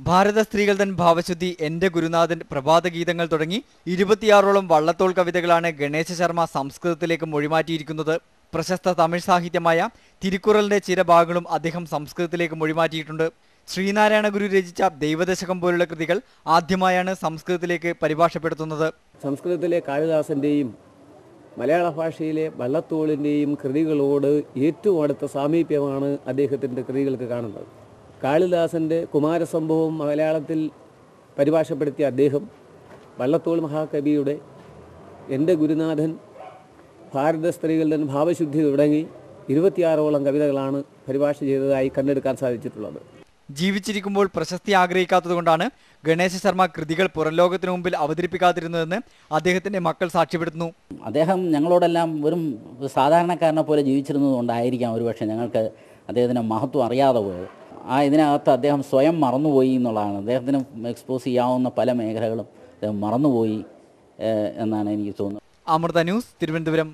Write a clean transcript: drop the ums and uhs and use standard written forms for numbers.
ഭാരത സ്ത്രീകൾ തൻ ഭാവശുദ്ധി, എന്റെ ഗുരുനാഥൻ, പ്രഭാതഗീതങ്ങൾ തുടങ്ങി 26ഓളം വള്ളത്തോൾ കവിതകളാണ് ഗണേശ ശർമ്മ സംസ്കൃതത്തിലേക്ക് മൊഴിമാറ്റിയിരിക്കുന്നത്. പ്രശസ്ത തമിഴ് സാഹിത്യമായ തിരുക്കുറലിന്റെ ചില ഭാഗങ്ങളും അദ്ദേഹം സംസ്കൃതത്തിലേക്ക് മൊഴിമാറ്റിയിട്ടുണ്ട്. ശ്രീനാരായണ ഗുരു രചിച്ച ദൈവദശകം പോലുള്ള കൃതികൾ ആദ്യമായാണ് സംസ്കൃതത്തിലേക്ക് പരിഭാഷപ്പെടുത്തുന്നത്. സംസ്കൃതത്തിലെ കാളിദാസന്റെയും മലയാള ഭാഷയിലെ വള്ളത്തോളിന്റെയും കൃതികളോട് ഏറ്റവും അടുത്ത സാമീപ്യമാണ് അദ്ദേഹത്തിന്റെ കൃതികൾക്ക് കാണുന്നത്. കാളിദാസന്റെ കുമാരസംഭവം മലയാളത്തിൽ പരിഭാഷപ്പെടുത്തിയ അദ്ദേഹം വള്ളത്തോൾ മഹാകവിയുടെ എൻ്റെ ഗുരുനാഥൻ, ഭാരത സ്ത്രീകളുടെ ഭാവശുദ്ധി തുടങ്ങി 26ഓളം കവിതകളാണ് പരിഭാഷ ചെയ്തതായി കണ്ടെടുക്കാൻ സാധിച്ചിട്ടുള്ളത്. ജീവിച്ചിരിക്കുമ്പോൾ പ്രശസ്തി ആഗ്രഹിക്കാത്തതുകൊണ്ടാണ് ഗണേശ ശർമ്മ കൃതികൾ പുറംലോകത്തിനു മുമ്പിൽ അവതരിപ്പിക്കാതിരുന്നതെന്ന് അദ്ദേഹത്തിന്റെ മക്കൾ സാക്ഷ്യപ്പെടുത്തുന്നു. അദ്ദേഹം ഞങ്ങളോടെല്ലാം വെറും സാധാരണക്കാരനെ പോലെ ജീവിച്ചിരുന്നതുകൊണ്ടായിരിക്കാം ഒരുപക്ഷെ ഞങ്ങൾക്ക് അദ്ദേഹത്തിൻ്റെ മഹത്വം അറിയാതെ പോയത്. ഇതിനകത്ത് അദ്ദേഹം സ്വയം മറന്നുപോയി എന്നുള്ളതാണ്. അദ്ദേഹത്തിന് എക്സ്പോസ് ചെയ്യാവുന്ന പല മേഖലകളും അദ്ദേഹം മറന്നുപോയി എന്നാണ് എനിക്ക് തോന്നുന്നത്. അമൃത ന്യൂസ്, തിരുവനന്തപുരം.